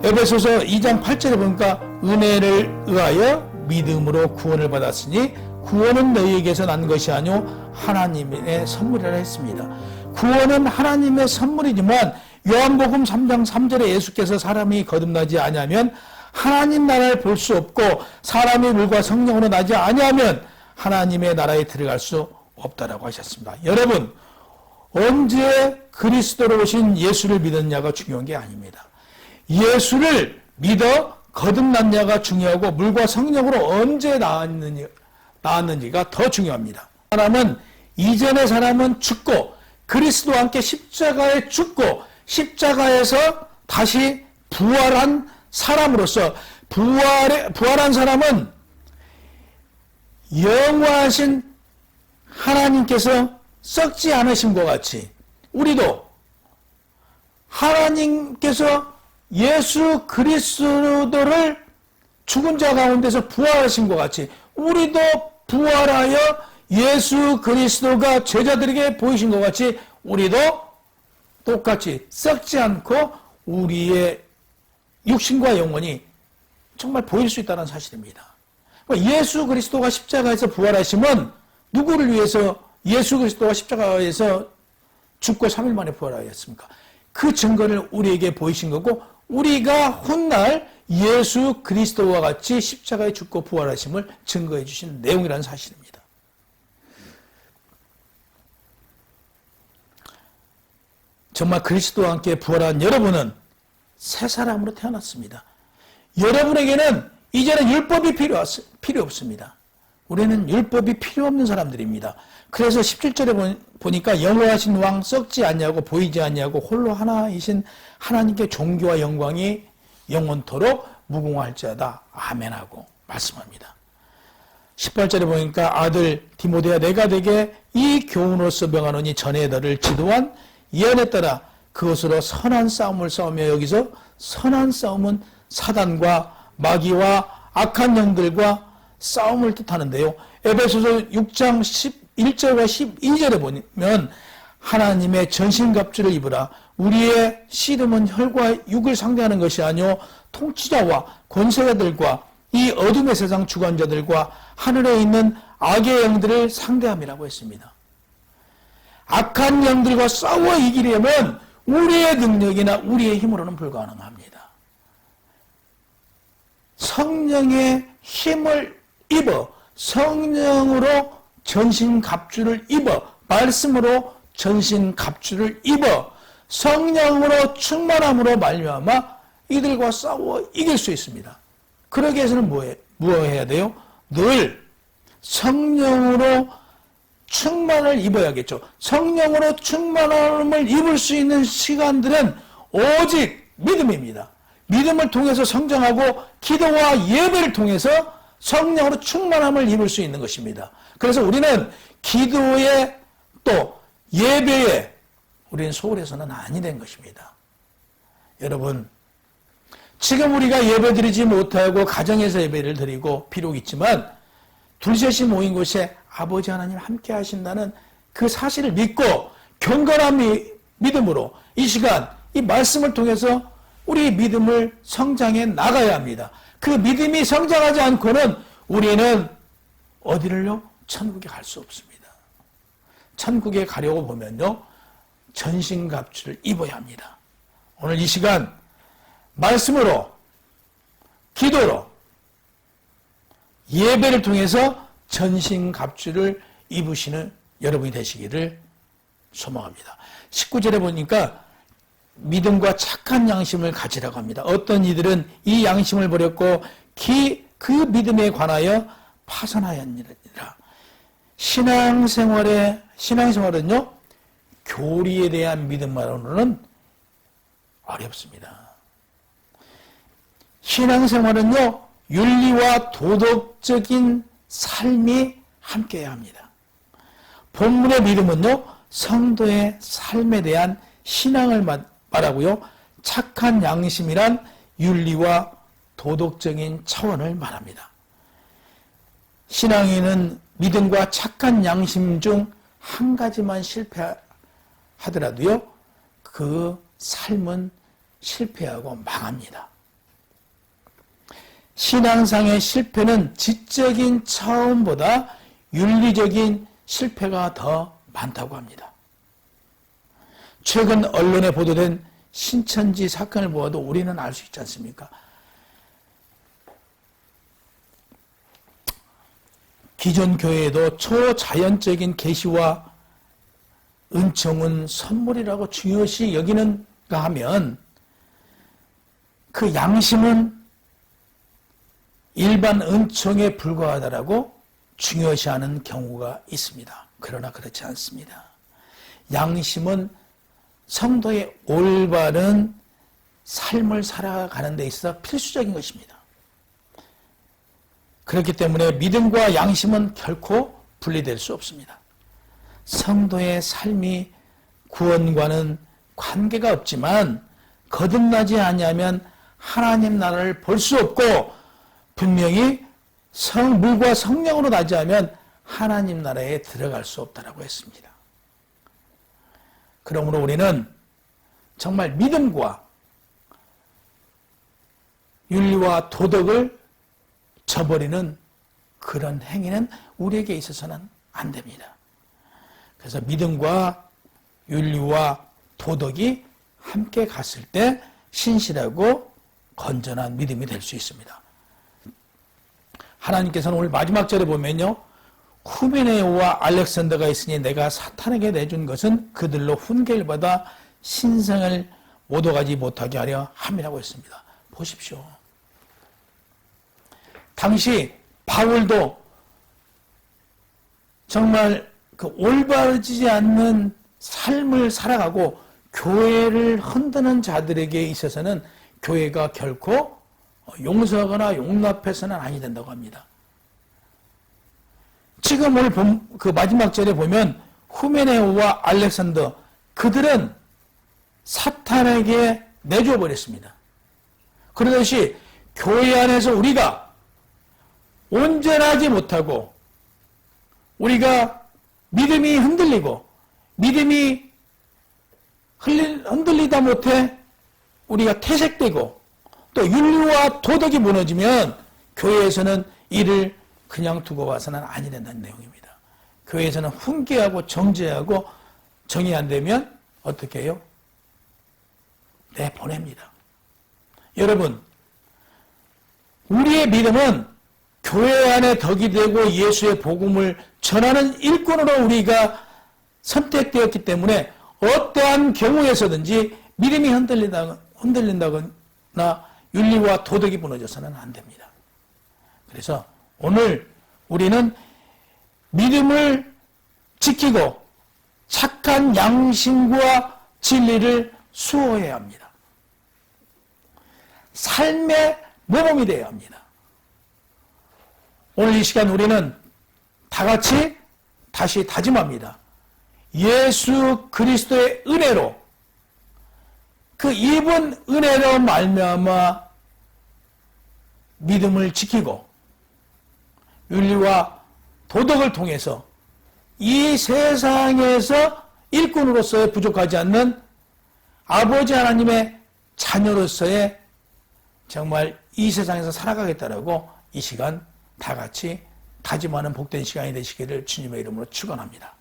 에베소서 2장 8절에 보니까 은혜를 의하여 믿음으로 구원을 받았으니 구원은 너희에게서 난 것이 아니오 하나님의 선물이라 했습니다. 구원은 하나님의 선물이지만 요한복음 3장 3절에 예수께서 사람이 거듭나지 아니하면 하나님 나라를 볼 수 없고 사람이 물과 성령으로 나지 아니하면 하나님의 나라에 들어갈 수 없다라고 하셨습니다. 여러분, 언제 그리스도로 오신 예수를 믿었냐가 중요한 게 아닙니다. 예수를 믿어 거듭났냐가 중요하고 물과 성령으로 언제 나왔는지가 더 중요합니다. 이전의 사람은 죽고 그리스도와 함께 십자가에 죽고 십자가에서 다시 부활한 사람으로서 부활한 사람은 영원하신 하나님께서 썩지 않으심과 같이 우리도 하나님께서 예수 그리스도를 죽은 자 가운데서 부활하신 것 같이 우리도 부활하여 예수 그리스도가 제자들에게 보이신 것 같이 우리도 똑같이 썩지 않고 우리의 육신과 영혼이 정말 보일 수 있다는 사실입니다. 예수 그리스도가 십자가에서 부활하시면 누구를 위해서 예수 그리스도가 십자가에서 죽고 3일 만에 부활하였습니까? 그 증거를 우리에게 보이신 거고 우리가 훗날 예수 그리스도와 같이 십자가에 죽고 부활하심을 증거해 주신 내용이라는 사실입니다. 정말 그리스도와 함께 부활한 여러분은 새 사람으로 태어났습니다. 여러분에게는 이제는 율법이 필요 없습니다. 우리는 율법이 필요 없는 사람들입니다. 그래서 17절에 보니까 영원하신 왕 썩지 아니하고 보이지 아니하고 홀로 하나이신 하나님께 존귀와 영광이 영원토록 무궁할지어다 아멘하고 말씀합니다. 18절에 보니까 아들 디모데야 내가 내게 이 교훈으로서 명하노니 전에 너를 지도한 예언에 따라 그것으로 선한 싸움을 싸우며 여기서 선한 싸움은 사단과 마귀와 악한 영들과 싸움을 뜻하는데요. 에베소서 6장 11절과 12절에 보면 하나님의 전신갑주를 입으라. 우리의 씨름은 혈과 육을 상대하는 것이 아니오 통치자와 권세자들과 이 어둠의 세상 주관자들과 하늘에 있는 악의 영들을 상대함이라고 했습니다. 악한 영들과 싸워 이기려면 우리의 능력이나 우리의 힘으로는 불가능합니다. 성령의 힘을 입어 성령으로 전신갑주를 입어 말씀으로 전신갑주를 입어 성령으로 충만함으로 말미암아 이들과 싸워 이길 수 있습니다. 그러기 위해서는 무엇해야 돼요? 늘 성령으로 충만을 입어야겠죠. 성령으로 충만함을 입을 수 있는 시간들은 오직 믿음입니다. 믿음을 통해서 성장하고 기도와 예배를 통해서 성령으로 충만함을 입을 수 있는 것입니다. 그래서 우리는 기도에 또 예배에 우리는 소홀해서는 아니 된 것입니다. 여러분, 지금 우리가 예배 드리지 못하고 가정에서 예배를 드리고 비록 있지만 둘셋이 모인 곳에 아버지 하나님 함께 하신다는 그 사실을 믿고 경건한 믿음으로 이 시간 이 말씀을 통해서 우리 믿음을 성장해 나가야 합니다. 그 믿음이 성장하지 않고는 우리는 어디를요? 천국에 갈 수 없습니다. 천국에 가려고 보면요 전신갑주를 입어야 합니다. 오늘 이 시간 말씀으로 기도로 예배를 통해서 전신갑주를 입으시는 여러분이 되시기를 소망합니다. 19절에 보니까 믿음과 착한 양심을 가지라고 합니다. 어떤 이들은 이 양심을 버렸고 그 믿음에 관하여 파산하였느니라. 신앙생활은요 교리에 대한 믿음만으로는 어렵습니다. 신앙생활은요 윤리와 도덕적인 삶이 함께해야 합니다. 본문의 믿음은요 성도의 삶에 대한 신앙을 말하고요 착한 양심이란 윤리와 도덕적인 차원을 말합니다. 신앙인은 믿음과 착한 양심 중 한 가지만 실패하더라도요 그 삶은 실패하고 망합니다. 신앙상의 실패는 지적인 차원보다 윤리적인 실패가 더 많다고 합니다. 최근 언론에 보도된 신천지 사건을 보아도 우리는 알 수 있지 않습니까? 기존 교회에도 초자연적인 계시와 은총은 선물이라고 중요시 여기는가 하면 그 양심은 일반 은총에 불과하다라고 중요시하는 경우가 있습니다. 그러나 그렇지 않습니다. 양심은 성도의 올바른 삶을 살아가는 데 있어서 필수적인 것입니다. 그렇기 때문에 믿음과 양심은 결코 분리될 수 없습니다. 성도의 삶이 구원과는 관계가 없지만 거듭나지 아니하면 하나님 나라를 볼 수 없고 분명히 물과 성령으로 나지 않으면 하나님 나라에 들어갈 수 없다라고 했습니다. 그러므로 우리는 정말 믿음과 윤리와 도덕을 저버리는 그런 행위는 우리에게 있어서는 안 됩니다. 그래서 믿음과 윤리와 도덕이 함께 갔을 때 신실하고 건전한 믿음이 될 수 있습니다. 하나님께서는 오늘 마지막 절에 보면요. 후메네오와 알렉산더가 있으니 내가 사탄에게 내준 것은 그들로 훈계를 받아 신성을 모독하지 못하게 하려 함이라고 했습니다. 보십시오. 당시 바울도 정말 그 올바르지 않는 삶을 살아가고 교회를 흔드는 자들에게 있어서는 교회가 결코 용서하거나 용납해서는 아니 된다고 합니다. 지금 오늘 그 마지막 절에 보면 후메네오와 알렉산더 그들은 사탄에게 내줘 버렸습니다. 그러듯이 교회 안에서 우리가 온전하지 못하고 우리가 믿음이 흔들리고 믿음이 흔들리다 못해 우리가 퇴색되고 또 윤리와 도덕이 무너지면 교회에서는 이를 그냥 두고 봐서는 아니 된다는 내용입니다. 교회에서는 훈계하고 정죄하고 정의 안 되면 어떻게 해요? 내보냅니다. 여러분, 우리의 믿음은 교회 안에 덕이 되고 예수의 복음을 전하는 일꾼으로 우리가 선택되었기 때문에 어떠한 경우에서든지 믿음이 흔들린다거나 윤리와 도덕이 무너져서는 안 됩니다. 그래서 오늘 우리는 믿음을 지키고 착한 양심과 진리를 수호해야 합니다. 삶의 모범이 되어야 합니다. 오늘 이 시간 우리는 다 같이 다시 다짐합니다. 예수 그리스도의 은혜로 그 입은 은혜로 말미암아 믿음을 지키고 윤리와 도덕을 통해서 이 세상에서 일꾼으로서의 부족하지 않는 아버지 하나님의 자녀로서의 정말 이 세상에서 살아가겠다라고 이 시간 다 같이 다짐하는 복된 시간이 되시기를 주님의 이름으로 축원합니다.